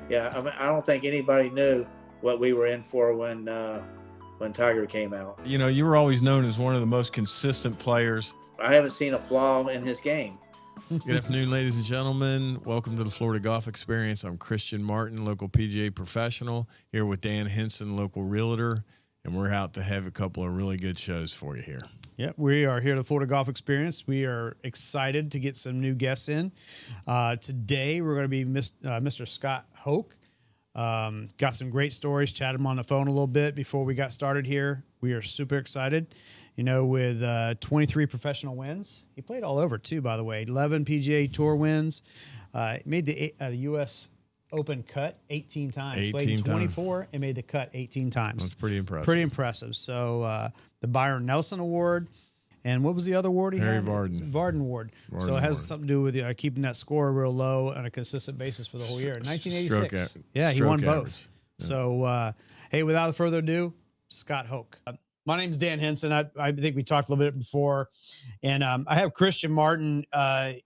yeah, I mean, I don't think anybody knew what we were in for when Tiger came out. You know, you were always known as one of the most consistent players. I haven't seen a flaw in his game. Good afternoon, ladies and gentlemen. Welcome to the Florida Golf Experience. I'm Christian Martin, local PGA professional, here with Dan Henson, local realtor, and we're out to have a couple of really good shows for you here. Yep, we are here at the Florida Golf Experience. We are excited to get some new guests in. Today, we're going to be Mr. Scott Hoch. Got some great stories, chatted him on the phone a little bit before we got started here. We are super excited. You know, with 23 professional wins. He played all over, too, by the way. 11 PGA Tour wins. Made the U.S. Open cut 18 times. 18 played in 24 times. And made the cut 18 times. That's pretty impressive. Pretty impressive. So the Byron Nelson Award. And what was the other award he Harry had? Varden. Varden Award. So it has something to do with keeping that score real low on a consistent basis for the whole year. 1986. He won both. Yeah. So, hey, without further ado, Scott Hoch. My name's Dan Henson. I think we talked a little bit before. And I have Christian Martin.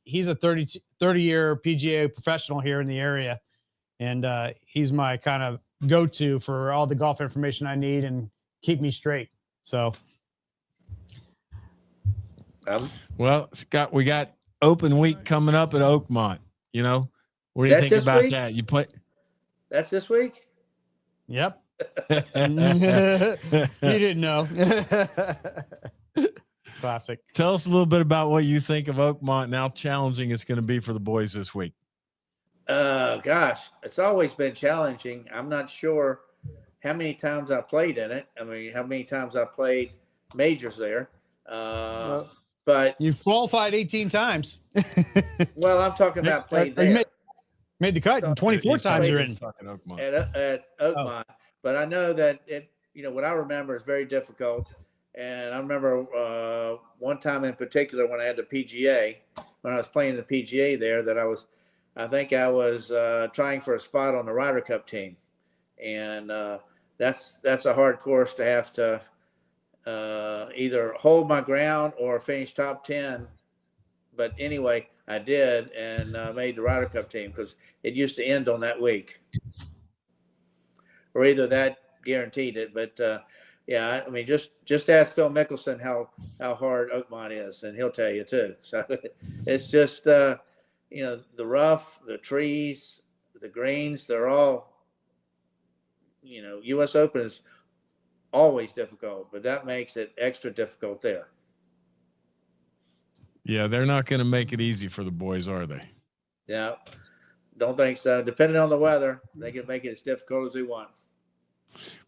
He's a 30-year PGA professional here in the area. And he's my kind of go-to for all the golf information I need and keep me straight. So... Well, Scott, we got open week coming up at Oakmont. You know, what do you think about that? You play? That's this week? Yep. You didn't know. Classic. Tell us a little bit about what you think of Oakmont and how challenging it's going to be for the boys this week. Gosh, it's always been challenging. I'm not sure how many times I played in it. I mean, how many times I played majors there. But you've qualified 18 times. Well, I'm talking about playing there. Made the cut and 24 times you're in. At Oakmont. But I know that what I remember is very difficult. And I remember one time in particular when I had the PGA, when I was playing the PGA there, that I think I was trying for a spot on the Ryder Cup team. And that's a hard course to have to either hold my ground or finish top 10. But anyway, I did and made the Ryder Cup team because it used to end on that week. Or either that guaranteed it. But, yeah, I mean, just ask Phil Mickelson how hard Oakmont is, and he'll tell you too. So it's just, the rough, the trees, the greens, they're all, U.S. Open is always difficult, but that makes it extra difficult there. Yeah, they're not going to make it easy for the boys, are they? Yeah, don't think so. Depending on the weather, they can make it as difficult as they want.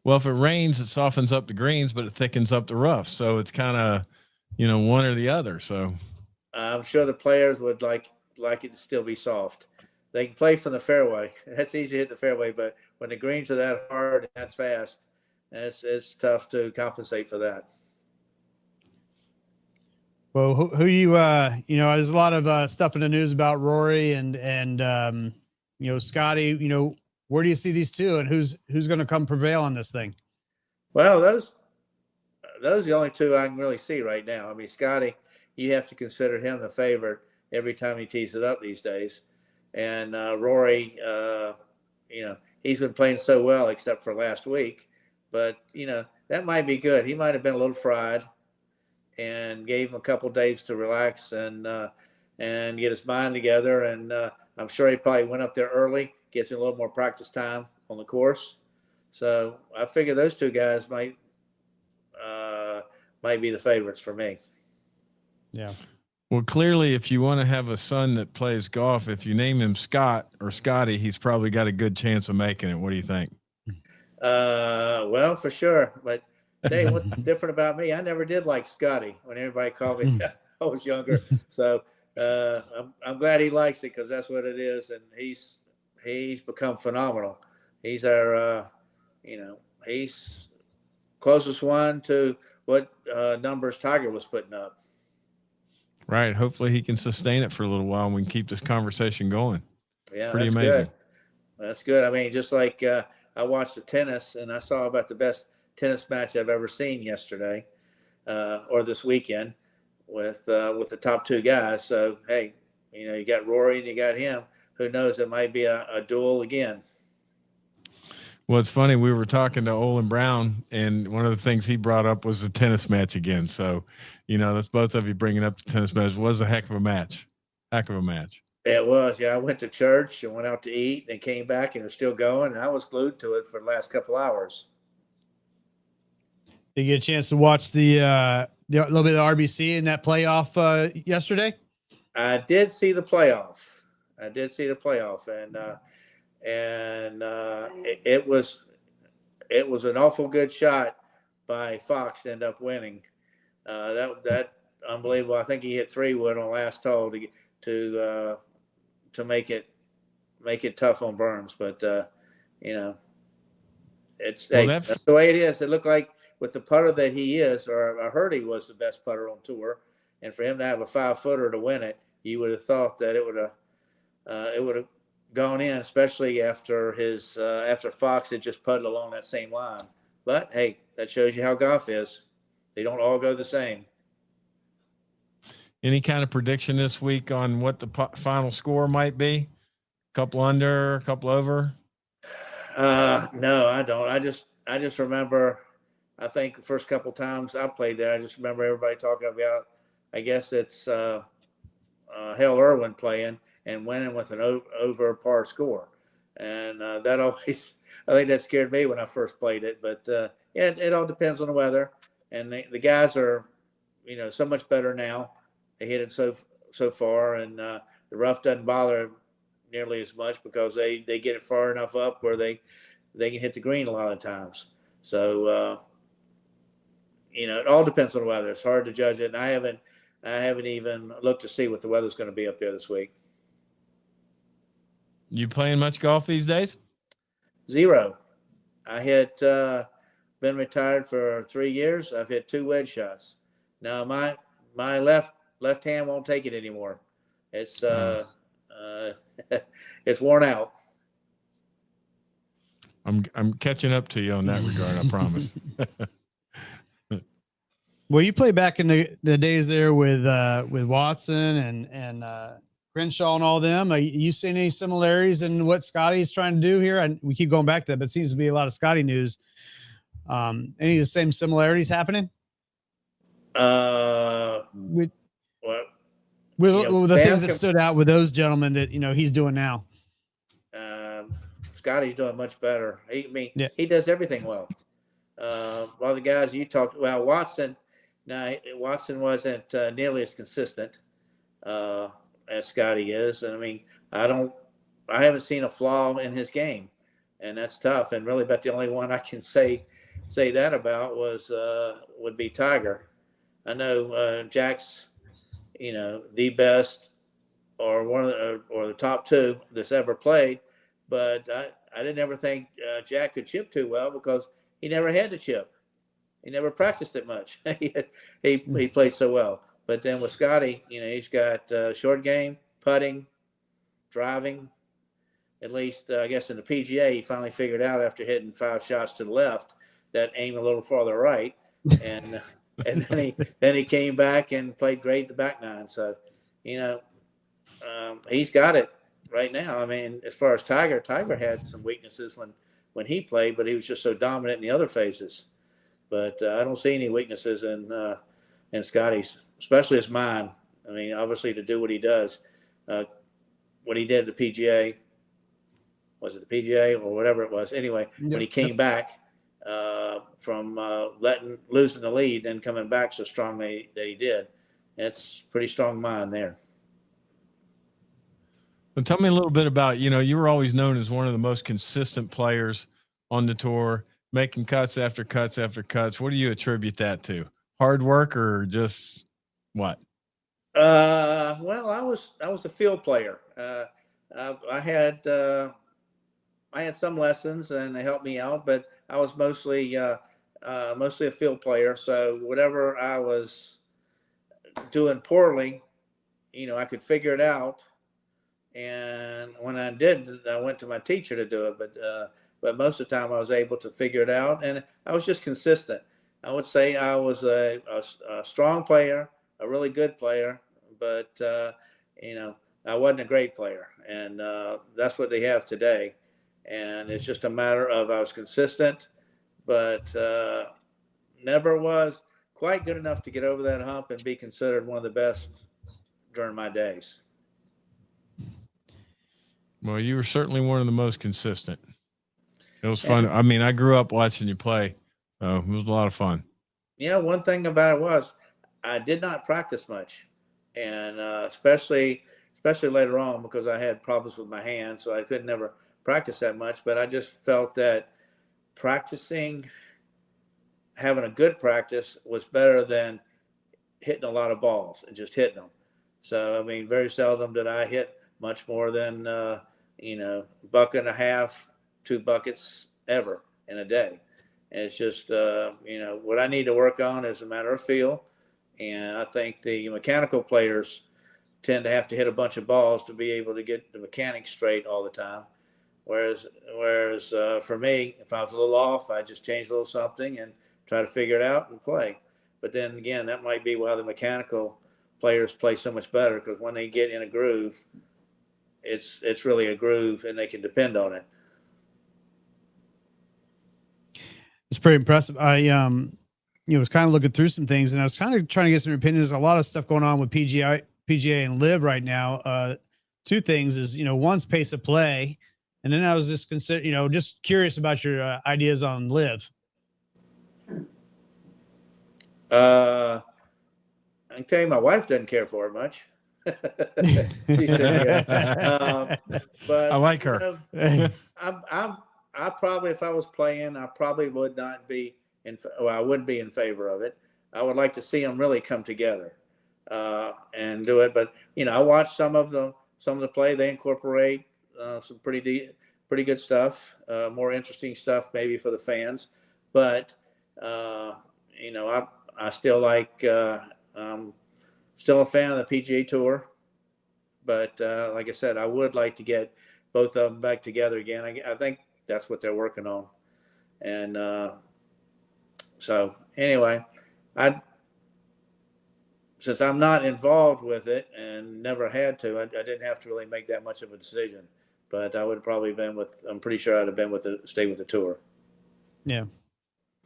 Well, if it rains, it softens up the greens, but it thickens up the rough. So it's kind of, one or the other. So I'm sure the players would like it to still be soft. They can play from the fairway. That's easy to hit the fairway, but when the greens are that hard and that fast, it's tough to compensate for that. Well, who you there's a lot of stuff in the news about Rory and Scotty. Where do you see these two, and who's going to come prevail on this thing? Well, those are the only two I can really see right now. I mean, Scotty, you have to consider him the favorite every time he tees it up these days, and Rory, he's been playing so well except for last week. But, that might be good. He might have been a little fried and gave him a couple of days to relax and get his mind together. And I'm sure he probably went up there early, gets him a little more practice time on the course. So I figure those two guys might be the favorites for me. Yeah. Well, clearly, if you want to have a son that plays golf, if you name him Scott or Scotty, he's probably got a good chance of making it. What do you think? Well, for sure. But hey, what's different about me? I never did like Scotty when everybody called me I was younger. So I'm glad he likes it because that's what it is, and he's become phenomenal. He's our he's closest one to what numbers Tiger was putting up. Right. Hopefully he can sustain it for a little while and we can keep this conversation going. Yeah, pretty that's amazing. Good. That's good. I mean, just like I watched the tennis and I saw about the best tennis match I've ever seen yesterday or this weekend with the top two guys. So, hey, you got Rory and you got him. Who knows? It might be a duel again. Well, it's funny. We were talking to Olin Brown, and one of the things he brought up was the tennis match again. So, that's both of you bringing up the tennis match. It was a heck of a match. Heck of a match. It was, yeah. I went to church and went out to eat and came back and it was still going. And I was glued to it for the last couple hours. Did you get a chance to watch the little bit of the RBC in that playoff yesterday? I did see the playoff. And it was an awful good shot by Fox to end up winning. That unbelievable. I think he hit 3-wood on last hole to make it tough on Burns. But that's the way it is. It looked like with the putter that he is, or I heard he was the best putter on tour, and for him to have a 5-footer to win it, you would have thought that it would have gone in, especially after Fox had just putted along that same line. But hey, that shows you how golf is. They don't all go the same. Any kind of prediction this week on what the final score might be? A couple under, a couple over? No, I don't. I just remember, I think the first couple times I played there, I just remember everybody talking about, I guess it's Hale Irwin playing and winning with an over par score. And that always, I think that scared me when I first played it. But yeah, it all depends on the weather. And the guys are, so much better now. They hit it so far, and the rough doesn't bother nearly as much because they get it far enough up where they can hit the green a lot of times. So it all depends on the weather. It's hard to judge it, and I haven't even looked to see what the weather's going to be up there this week. You playing much golf these days? Zero. I hit been retired for 3 years. I've hit 2 wedge shots. Now my left hand won't take it anymore. It's it's worn out. I'm catching up to you on that regard, I promise. Well, you play back in the days there with Watson and Crenshaw and all them. Are you seeing any similarities in what Scotty's trying to do here? And we keep going back to that, but it seems to be a lot of Scotty news. Any of the same similarities happening? With the things that stood out with those gentlemen that he's doing now. Scotty's doing much better. He does everything well. While the guys you talked, Watson. Now Watson wasn't nearly as consistent as Scotty is, and I haven't seen a flaw in his game, and that's tough. And really, but the only one I can say that about would be Tiger. I know Jack's, the best or one of or the top 2 that's ever played, but I didn't ever think Jack could chip too well because he never had to chip. He never practiced it much. he played so well. But then with Scotty, he's got short game, putting, driving. At least I guess in the PGA, he finally figured out after hitting 5 shots to the left that aim a little farther right, and and then he came back and played great at the back nine. So, he's got it right now. As far as Tiger had some weaknesses when he played, but he was just so dominant in the other phases. But I don't see any weaknesses in Scotty's, especially his mind. Obviously to do what he does, what he did at the PGA, was it the PGA or whatever it was? Anyway, when he came back from losing the lead and coming back so strongly that he did, it's pretty strong mind there. Well, tell me a little bit about, you were always known as one of the most consistent players on the tour, making cuts after cuts after cuts. What do you attribute that to? Hard work or just what? Well, I was a field player. I had some lessons and they helped me out, but I was mostly a field player. So whatever I was doing poorly, I could figure it out. And when I didn't, I went to my teacher to do it. But most of the time I was able to figure it out, and I was just consistent. I would say I was a strong player, a really good player, but I wasn't a great player, and that's what they have today. and it's just a matter of I was consistent, but never was quite good enough to get over that hump and be considered one of the best during my days. Well, you were certainly one of the most consistent. It was fun. I mean, I grew up watching you play, so it was a lot of fun. Yeah, one thing about it was I did not practice much, and especially later on because I had problems with my hands, so I could never practice that much. But I just felt that practicing, having a good practice, was better than hitting a lot of balls and just hitting them. So I mean, very seldom did I hit much more than bucket and a half, 2 buckets ever in a day. And it's just what I need to work on is a matter of feel, and I think the mechanical players tend to have to hit a bunch of balls to be able to get the mechanics straight all the time. Whereas for me, if I was a little off, I just change a little something and try to figure it out and play. But then again, that might be why the mechanical players play so much better, because when they get in a groove, it's really a groove and they can depend on it. It's pretty impressive. I was kind of looking through some things, and I was kind of trying to get some opinions. A lot of stuff going on with PGA and Live right now. 2 things is, one's pace of play, and then I was just just curious about your ideas on Live. I can tell you, my wife doesn't care for it much. She's sitting here, but I like her. I probably, if I was playing, I probably would not be I wouldn't be in favor of it. I would like to see them really come together and do it. But I watched some of the play. They incorporate some pretty good stuff, more interesting stuff maybe for the fans. But I still like. Still a fan of the PGA Tour, but like I said, I would like to get both of them back together again. I think that's what they're working on. And so anyway, since I'm not involved with it and never had to, I didn't have to really make that much of a decision. But I would have probably I'm pretty sure I'd have been stay with the tour. Yeah.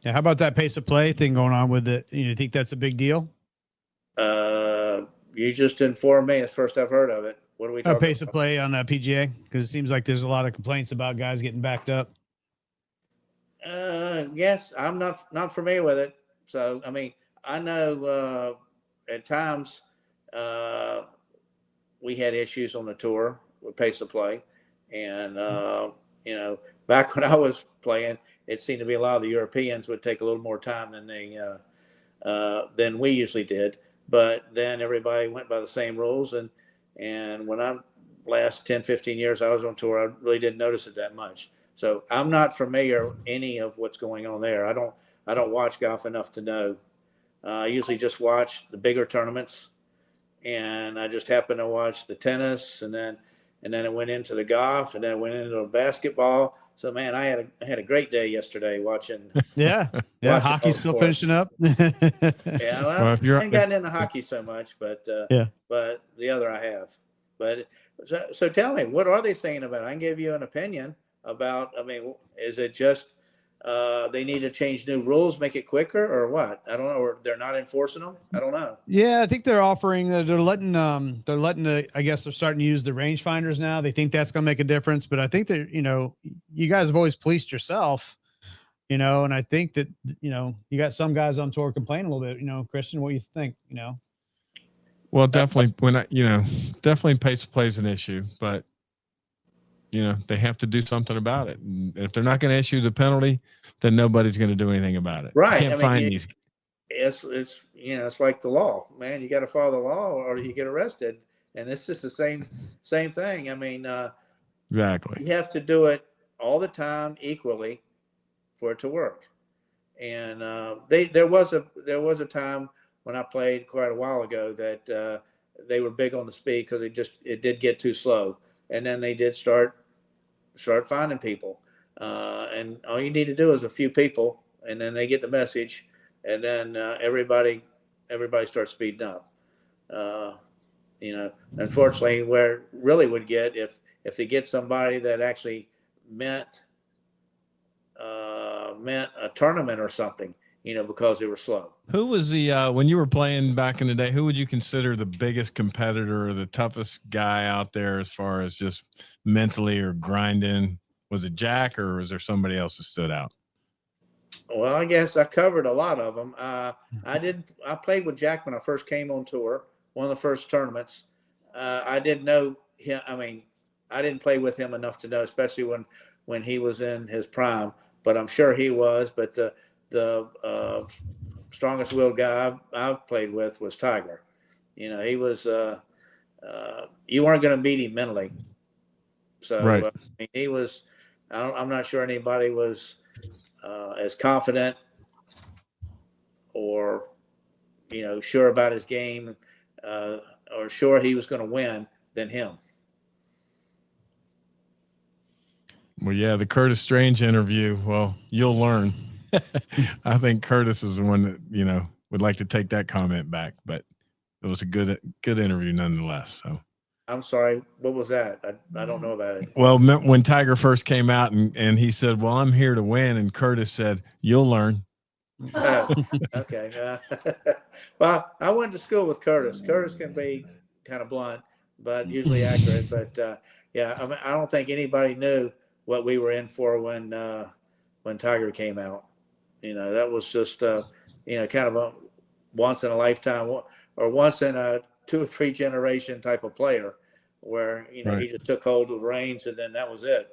Yeah. How about that pace of play thing going on with it? You think that's a big deal? You just informed me. It's the first I've heard of it. What are we talking about? Pace of play on PGA? Because it seems like there's a lot of complaints about guys getting backed up. Yes, I'm not familiar with it. So, I mean, I know at times we had issues on the tour with pace of play. And, back when I was playing, it seemed to be a lot of the Europeans would take a little more time than we usually did. But then everybody went by the same rules. And when I last 10, 15 years I was on tour, I really didn't notice it that much. So I'm not familiar any of what's going on there. I don't watch golf enough to know. I usually just watch the bigger tournaments, and I just happen to watch the tennis, and then it went into the golf, and then it went into the basketball. So man, I had a great day yesterday watching. Yeah. Hockey's still finishing up. Yeah, well, I haven't gotten into hockey so much, but but the other I have. But so tell me, what are they saying about it? I can give you an opinion about. I mean, is it just they need to change new rules, make it quicker, or what? I don't know. Or they're not enforcing them. I don't know. Yeah, I think they're offering. They're letting I guess they're starting to use the rangefinders now. They think that's going to make a difference. But I think that you guys have always policed yourself. And I think that you got some guys on tour complaining a little bit. Christian, what do you think? Well, definitely definitely pace of play is an issue, but they have to do something about it. And if they're not going to issue the penalty, then nobody's going to do anything about it. Right. You can't find these. It's it's like the law, man. You got to follow the law or you get arrested, and it's just the same thing. I mean, exactly. You have to do it all the time equally for it to work. And there was a time when I played quite a while ago that they were big on the speed because it did get too slow, and then they did start finding people, and all you need to do is a few people, and then they get the message, and then everybody starts speeding up. Unfortunately, where it really would get if they get somebody that actually meant a tournament or something, because they were slow. Who was the when you were playing back in the day? Who would you consider the biggest competitor or the toughest guy out there as far as just mentally or grinding? Was it Jack, or was there somebody else that stood out? Well, I guess I covered a lot of them. I played with Jack when I first came on tour, one of the first tournaments. I didn't know him. I mean, I didn't play with him enough to know, especially when he was in his prime. But I'm sure he was. But the strongest willed guy I've played with was Tiger. He was. You weren't going to beat him mentally. So right. I mean, he was. I'm not sure anybody was as confident or sure about his game or sure he was going to win than him. Well, yeah, the Curtis Strange interview. Well, you'll learn. I think Curtis is the one that would like to take that comment back, but it was a good interview nonetheless. So I'm sorry, what was that? I don't know about it. Well, when Tiger first came out and he said, "Well, I'm here to win," and Curtis said, "You'll learn." Okay. Well, I went to school with Curtis. Curtis can be kind of blunt, but usually accurate. But yeah, I mean, I don't think anybody knew what we were in for when Tiger came out. That was just kind of a once in a lifetime or once in a 2 or 3 generation type of player, where right. He just took hold of the reins and then that was it.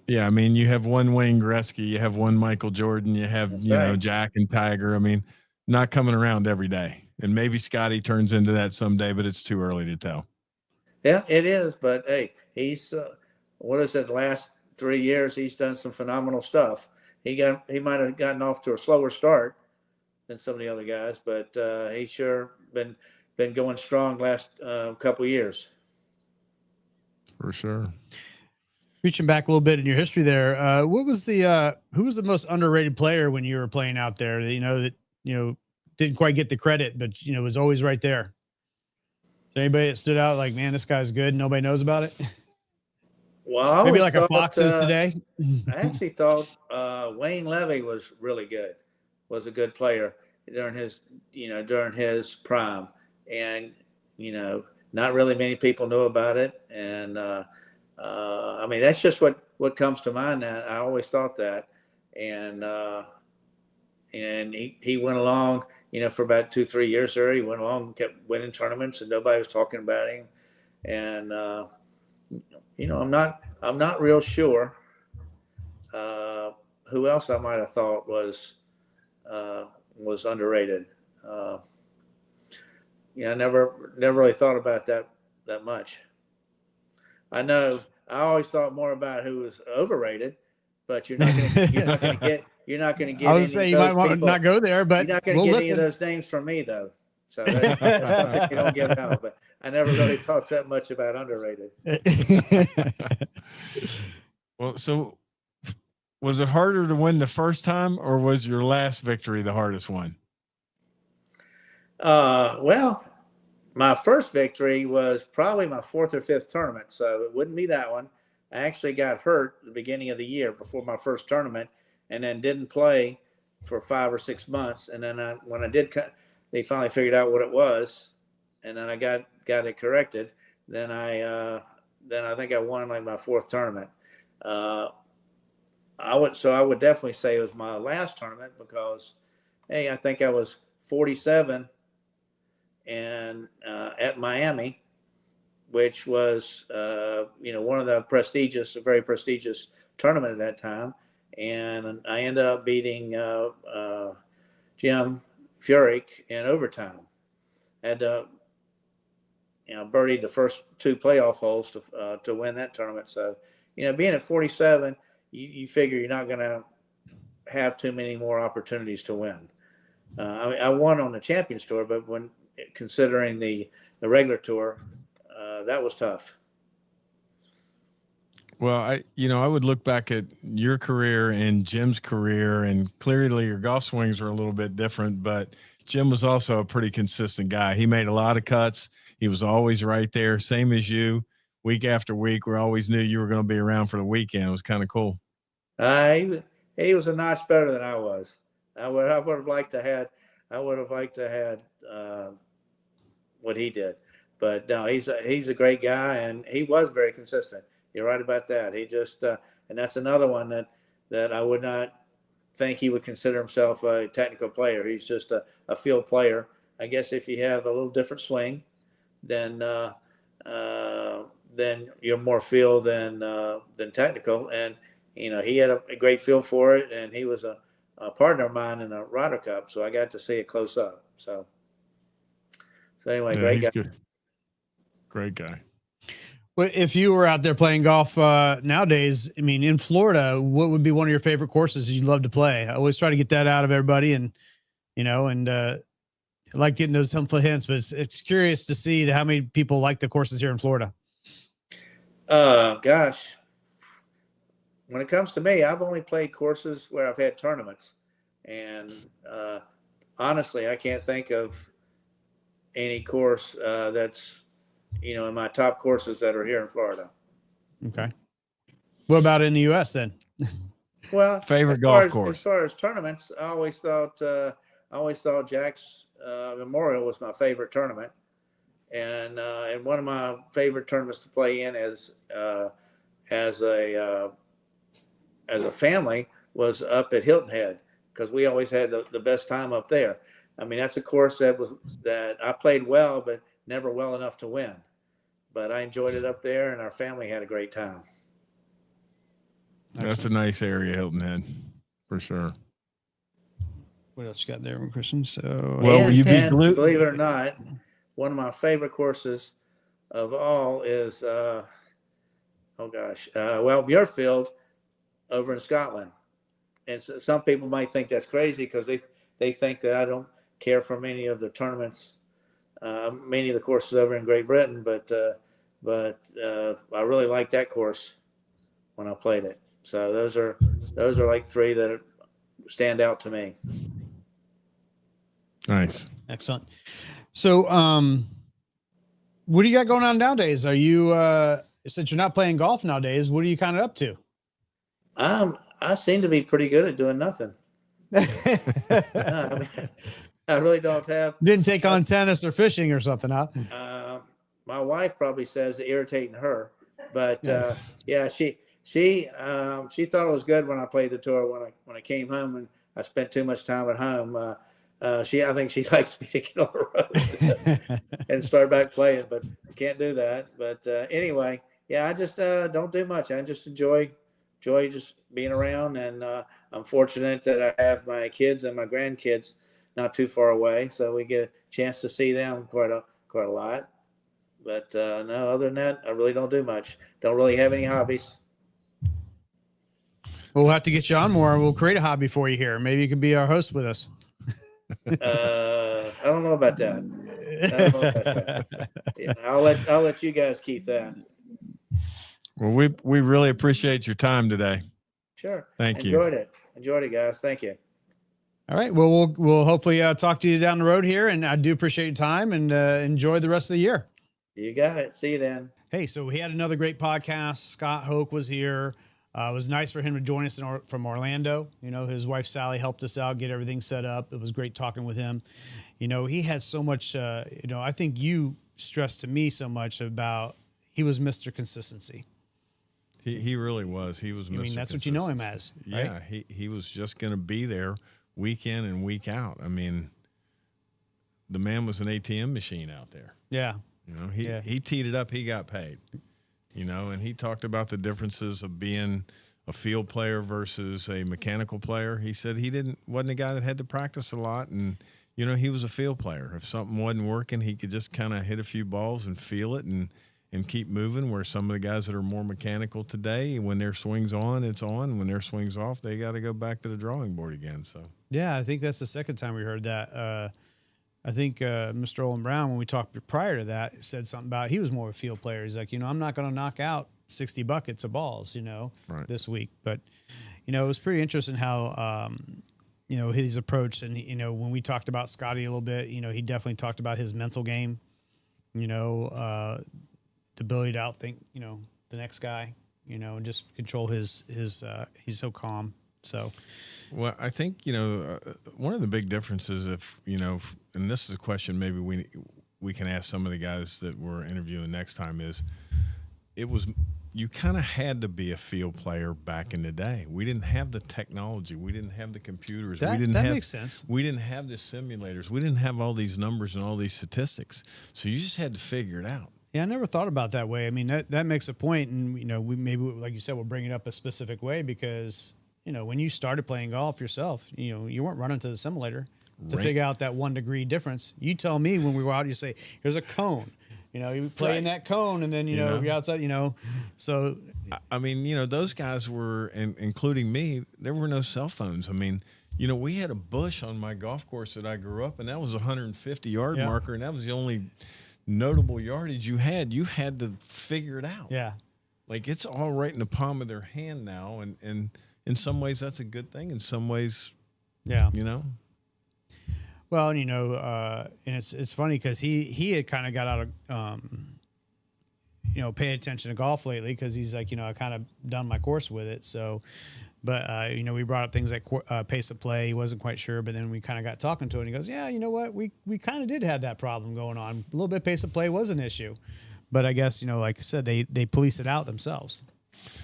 Yeah, I mean, you have one Wayne Gretzky, you have one Michael Jordan, you have Jack and Tiger. I mean, not coming around every day, and maybe Scotty turns into that someday, but it's too early to tell. Yeah, it is. But hey, he's what is it? Last 3 years, he's done some phenomenal stuff. He might have gotten off to a slower start than some of the other guys, but he's sure been going strong last couple of years. For sure. Reaching back a little bit in your history there, who was the most underrated player when you were playing out there? That didn't quite get the credit, but was always right there. Is there anybody that stood out like, man, this guy's good, nobody knows about it? Well, maybe like a Fox is today. I actually thought Wayne Levy was really good. Was a good player during his prime, and not really many people knew about it. And I mean, that's just what comes to mind now. I always thought that, and he went along, for about 2-3 years there. He went along, kept winning tournaments, and nobody was talking about him. And I'm not real sure who else I might have thought was underrated. I never really thought about that much. I know I always thought more about who was overrated, but you're not going to get. I was say you might want to not go there, but you're not going to get any of those names from me though. So that's something you don't give out. But I never really thought that much about underrated. Well, so was it harder to win the first time, or was your last victory the hardest one? Well, my first victory was probably my 4th or 5th tournament, so it wouldn't be that one. I actually got hurt at the beginning of the year before my first tournament, and then didn't play for 5 or 6 months. And then when I did, they finally figured out what it was, and then I got it corrected. Then I think I won like my 4th tournament. I would definitely say it was my last tournament because, hey, I think I was 47 and at Miami, which was one of the a very prestigious tournament at that time, and I ended up beating Jim Furyk in overtime. Had birdied the first 2 playoff holes to win that tournament. So being at 47, you figure you're not going to have too many more opportunities to win. I mean, I won on the Champions Tour, but when considering the regular tour, that was tough. Well, I would look back at your career and Jim's career, and clearly your golf swings were a little bit different, but Jim was also a pretty consistent guy. He made a lot of cuts. He was always right there, same as you. week after week. We always knew you were going to be around for the weekend. It was kind of cool. He was a notch better than I was. I would have liked to had what he did, but no, he's a great guy, and he was very consistent. You're right about that. He just and that's another one that I would not think he would consider himself a technical player. He's just a field player. I guess if you have a little different swing, then you're more field than technical. And he had a great feel for it, and he was a partner of mine in a Ryder Cup, so I got to see it close up. So anyway, yeah, great guy. Good. Great guy. Well, if you were out there playing golf nowadays, I mean, in Florida, what would be one of your favorite courses you'd love to play? I always try to get that out of everybody, and I like getting those helpful hints, but it's curious to see how many people like the courses here in Florida. Gosh, when it comes to me, I've only played courses where I've had tournaments, and honestly, I can't think of any course that's in my top courses that are here in Florida. Okay. What about in the U.S. then? Well, favorite golf course as far as tournaments, I always thought Jack's Memorial was my favorite tournament, and one of my favorite tournaments to play in as a family was up at Hilton Head, because we always had the best time up there. I mean, that's a course that I played well, but never well enough to win. But I enjoyed it up there, and our family had a great time. That's a nice area, Hilton Head, for sure. What else you got there, Christian? So, believe it or not, one of my favorite courses of all is Muirfield over in Scotland. And so some people might think that's crazy because they think that I don't care for many of the tournaments, many of the courses over in Great Britain, but I really like that course when I played it. So those are like three that stand out to me. Nice. Excellent. So, what do you got going on nowadays? Are you, since you're not playing golf nowadays, what are you kind of up to? I seem to be pretty good at doing nothing. I really don't have. Didn't take on tennis or fishing or something, huh? My wife probably says irritating her, but yes. Yeah, she thought it was good when I played the tour. When I came home and I spent too much time at home, I think she likes me to get on the road and start back playing, but I can't do that. But anyway, yeah, I just don't do much. I just enjoy just being around, and I'm fortunate that I have my kids and my grandkids not too far away, so we get a chance to see them quite a lot. But no, other than that, I really don't do much. Don't really have any hobbies. We'll have to get you on more, and we'll create a hobby for you here. Maybe you could be our host with us. I don't know about that. Yeah, I'll let you guys keep that. Well, we really appreciate your time today. Sure. Thank you. Enjoyed it, guys. Thank you. All right. Well, we'll hopefully talk to you down the road here, and I do appreciate your time, and enjoy the rest of the year. You got it. See you then. Hey, so we had another great podcast. Scott Hoch was here. It was nice for him to join us from Orlando. His wife Sally helped us out, get everything set up. It was great talking with him. He had so much. I think you stressed to me so much about he was Mr. Consistency. He really was. He was. I mean, that's what you know him as. Right? Yeah, he was just going to be there week in and week out. I mean, the man was an ATM machine out there. Yeah. He teed it up. He got paid. And he talked about the differences of being a field player versus a mechanical player. He said he wasn't a guy that had to practice a lot, and he was a field player. If something wasn't working, he could just kind of hit a few balls and feel it and keep moving. Where some of the guys that are more mechanical today, when their swing's on, it's on. When their swing's off, they got to go back to the drawing board again. So yeah, I think that's the second time we heard that. I think Mr. Olin Brown, when we talked prior to that, said something about he was more of a field player. He's like, I'm not going to knock out 60 buckets of balls, right. this week. But, it was pretty interesting how, his approach. And, when we talked about Scotty a little bit, he definitely talked about his mental game, to ability to outthink, the next guy, and just control his he's so calm. So, well, I think, one of the big differences and this is a question maybe we can ask some of the guys that we're interviewing next time is you kind of had to be a field player back in the day. We didn't have the technology. We didn't have the computers. That makes sense. We didn't have the simulators. We didn't have all these numbers and all these statistics. So you just had to figure it out. Yeah, I never thought about that way. I mean, that makes a point. And, we maybe, like you said, we'll bring it up a specific way because, when you started playing golf yourself, you weren't running to the simulator to figure out that 1 degree difference. You tell me when we were out, you say, here's a cone. You play in that cone, and then you're outside. So I mean, those guys were, and including me, there were no cell phones. I mean, we had a bush on my golf course that I grew up, and that was a 150-yard marker, and that was the only notable yardage you had. You had to figure it out. Yeah, like it's all right in the palm of their hand now, and in some ways that's a good thing. In some ways, yeah, Well, and it's funny because he had kind of got out of, paying attention to golf lately because he's like, I kind of done my course with it. So, but, we brought up things like pace of play. He wasn't quite sure, but then we kind of got talking to it and he goes, yeah, you know what? We kind of did have that problem going on. A little bit pace of play was an issue, but I guess, like I said, they police it out themselves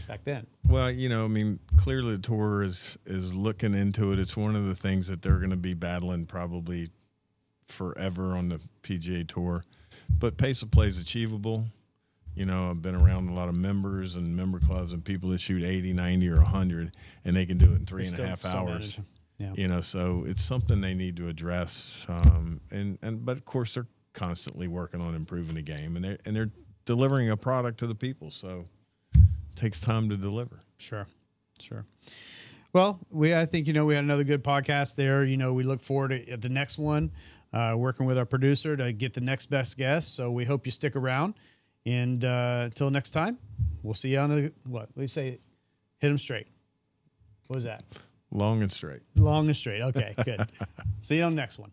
back then. Well, clearly the tour is looking into it. It's one of the things that they're going to be battling probably forever on the PGA Tour. But pace of play is achievable. I've been around a lot of members and member clubs and people that shoot 80, 90, or 100, and they can do it in 3.5 hours. Yeah. So it's something they need to address. But of course they're constantly working on improving the game, and they're delivering a product to the people. So takes time to deliver. Sure. Well, I think, we had another good podcast there. We look forward to the next one, working with our producer to get the next best guest. So we hope you stick around. And until next time, we'll see you on what do you say? Hit them straight. What was that? Long and straight. Long and straight. Okay, good. See you on the next one.